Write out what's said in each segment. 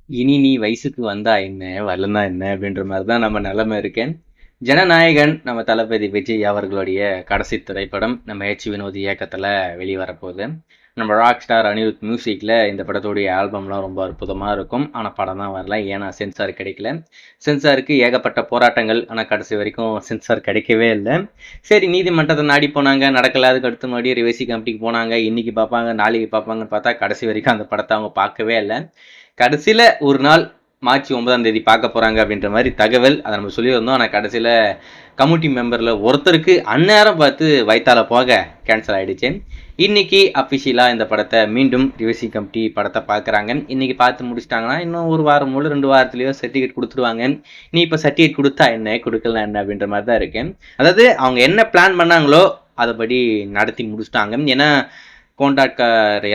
இனி நீ வயசுக்கு வந்தா என்ன, வளர்ந்தா என்ன அப்படின்ற மாதிரி தான் நம்ம நிலைமை இருக்கேன். ஜனநாயகன் நம்ம தளபதி விஜய் அவர்களுடைய கடைசி திரைப்படம் நம்ம வினோத் இயக்கத்தில் வெளிவரப்போகுது. நம்ம ராக் ஸ்டார் அனிருத் மியூசிக்கில் இந்த படத்துடைய ஆல்பம்லாம் ரொம்ப அற்புதமாக இருக்கும். ஆனால் படம் தான் வரல, ஏன்னா சென்சார் கிடைக்கல. சென்சாருக்கு ஏகப்பட்ட போராட்டங்கள், ஆனால் கடைசி வரைக்கும் சென்சார் கிடைக்கவே இல்லை. சரி, நீதிமன்றத்தை நாடி போனாங்க, நடக்கல. அதுக்கு அடுத்த மறுபடியும் ரிவைசி கமிட்டிக்கு போனாங்க. இன்னைக்கு பார்ப்பாங்க, நாளைக்கு பார்ப்பாங்கன்னு பார்த்தா கடைசி வரைக்கும் அந்த படத்தை அவங்க பார்க்கவே இல்லை. கடைசியில் ஒரு நாள் மார்ச் 9ஆம் தேதி பார்க்க போகிறாங்க அப்படின்ற மாதிரி தகவல் அதை நம்ம சொல்லியிருந்தோம். ஆனால் கடைசியில் கமிட்டி மெம்பரில் ஒருத்தருக்கு அந்நேரம் பார்த்து வயிற்றால போக கேன்சல் ஆகிடுச்சு. இன்றைக்கி அஃபிஷியலாக இந்த படத்தை மீண்டும் ரிவைசிங் கமிட்டி படத்தை பார்க்குறாங்க. இன்றைக்கி பார்த்து முடிச்சிட்டாங்கன்னா இன்னும் ஒரு வாரம் 2 வாரத்துலேயோ சர்டிஃபிகேட் கொடுத்துருவாங்க. நீ இப்போ சர்டிஃபிகேட் கொடுத்தா என்ன, கொடுக்கலாம் என்ன அப்படின்ற மாதிரி தான் இருக்கு. அதாவது அவங்க என்ன பிளான் பண்ணாங்களோ அதைப்படி நடத்தி முடிச்சிட்டாங்க. ஏன்னா கோண்டாக்ட்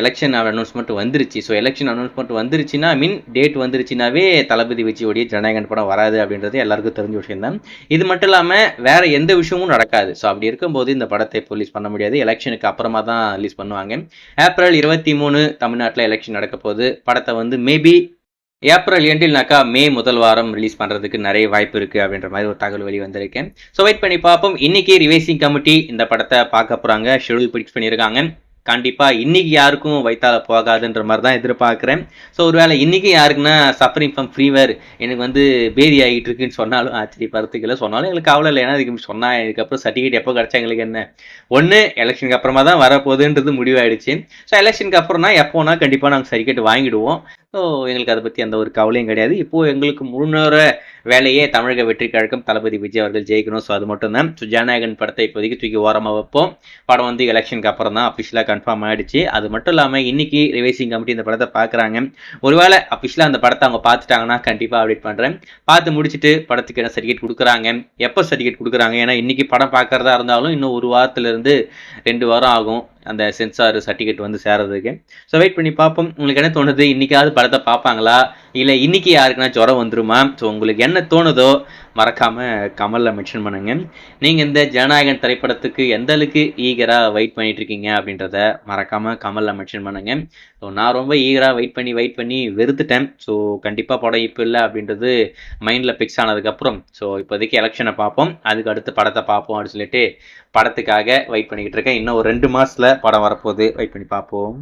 எலெக்ஷன் அனௌன்ஸ்மெண்ட் வந்துருச்சு. ஸோ எலெக்ஷன் அனௌன்ஸ்மெண்ட் வந்துருச்சுன்னா டேட் வந்துருச்சுனாவே தளபதி விஜயோடைய ஜனநாயகன் படம் வராது அப்படின்றது எல்லாருக்கும் தெரிஞ்ச விஷயம் தான். இது மட்டும் இல்லாமல் வேற எந்த விஷயமும் நடக்காது. ஸோ அப்படி இருக்கும்போது இந்த படத்தை இப்போ ரிலீஸ் பண்ண முடியாது. எலெக்ஷனுக்கு அப்புறமா தான் ரிலீஸ் பண்ணுவாங்க. ஏப்ரல் 23 தமிழ்நாட்டில் எலெக்ஷன் நடக்க போகுது. படத்தை மேபி ஏப்ரல் எண்டில்னாக்கா மே முதல் வாரம் ரிலீஸ் பண்ணுறதுக்கு நிறைய வாய்ப்பு இருக்குது அப்படின்ற மாதிரி ஒரு தகவல் வெளி வந்திருக்கேன். ஸோ வெயிட் பண்ணி பார்ப்போம். இன்னைக்கு ரிவைசிங் கமிட்டி இந்த படத்தை பார்க்க போகிறாங்க, ஷெடியூல் பிக்ஸ் பண்ணியிருக்காங்க. கண்டிப்பாக இன்றைக்கி யாருக்கும் வயிற்றால போகாதுன்ற மாதிரி தான் எதிர்பார்க்குறேன். ஸோ ஒருவேளை இன்றைக்கி யாருக்குன்னா சஃபரிங் ஃப்ரம் ஃபீவர், எனக்கு பேதி ஆகிட்டு இருக்குன்னு சொன்னாலும் ஆச்சரியப்படுறதுக்கு சொன்னாலும் எங்களுக்கு அவ்வளோ இல்லை. ஏன்னா இதுக்கு சொன்னால் இதுக்கப்புறம் சர்டிஃபிகேட் எப்போ கிடச்சா எங்களுக்கு என்ன, ஒன்று எலெக்ஷனுக்கு அப்புறமா தான் வரப்போகுதுன்றது முடிவாயிடுச்சு. ஸோ எலெக்ஷனுக்கு அப்புறம்னா எப்போனா கண்டிப்பாக நாங்கள் சர்டிஃபிகேட் வாங்கிடுவோம். ஸோ எங்களுக்கு அதை பற்றி எந்த ஒரு கவலையும் கிடையாது. இப்போது எங்களுக்கு முன்னேற வேலையே தமிழக வெற்றி கழகம் தளபதி விஜய் அவர்கள் ஜெயிக்கணும். ஸோ அது மட்டும்தான். ஸோ ஜனநாயகன் படத்தை இப்போதைக்கு தூக்கி ஓரமாக வைப்போம். படம் எலெக்ஷனுக்கு அப்புறம் தான் அஃபிஷியலாக கன்ஃபார்ம் ஆகிடுச்சு. அது மட்டும் இல்லாமல் இன்னைக்கு ரிவைசிங் கமிட்டி இந்த படத்தை பார்க்குறாங்க. ஒருவேளை அஃபிஷியலாக அந்த படத்தை அவங்க பார்த்துட்டாங்கன்னா கண்டிப்பாக அப்டேட் பண்ணுறேன். பார்த்து முடிச்சுட்டு படத்துக்கு என்ன சர்டிஃபிகேட் கொடுக்குறாங்க, எப்போ சர்டிஃபிகேட் கொடுக்குறாங்க. ஏன்னா இன்னைக்கு படம் பார்க்குறதா இருந்தாலும் இன்னும் ஒரு வாரத்துலேருந்து 2 வாரம் ஆகும் அந்த சென்சார் சர்டிஃபிகேட் சேர்றதுக்கு. ஸோ வெயிட் பண்ணி பார்ப்போம். உங்களுக்கு என்ன தோணுது, இன்னைக்காவது படத்தை பார்ப்பாங்களா, இல்லை இன்னைக்கு யாருக்குன்னா ஜுரம் வந்துருமா? ஸோ உங்களுக்கு என்ன தோணுதோ மறக்காமல் கமலில் மென்ஷன் பண்ணுங்க. நீங்கள் இந்த ஜனநாயகன் திரைப்படத்துக்கு எந்த அளவுக்கு ஈகராக வெயிட் பண்ணிட்டு இருக்கீங்க அப்படின்றத மறக்காமல் கமலில் மென்ஷன் பண்ணுங்க. ஸோ நான் ரொம்ப ஈகராக வெயிட் பண்ணி வெறுத்துட்டேன். ஸோ கண்டிப்பாக படம் இப்போ இல்லை அப்படின்றது மைண்டில் ஃபிக்ஸ் ஆனதுக்கப்புறம் ஸோ இப்போதைக்கு எலெக்ஷனை பார்ப்போம், அதுக்கு அடுத்து படத்தை பார்ப்போம் அப்படின்னு சொல்லிட்டு படத்துக்காக வெயிட் பண்ணிக்கிட்டு இருக்கேன். இன்னும் ஒரு 2 மாதத்தில் படம் வரப்போகுது, வெயிட் பண்ணி பார்ப்போம்.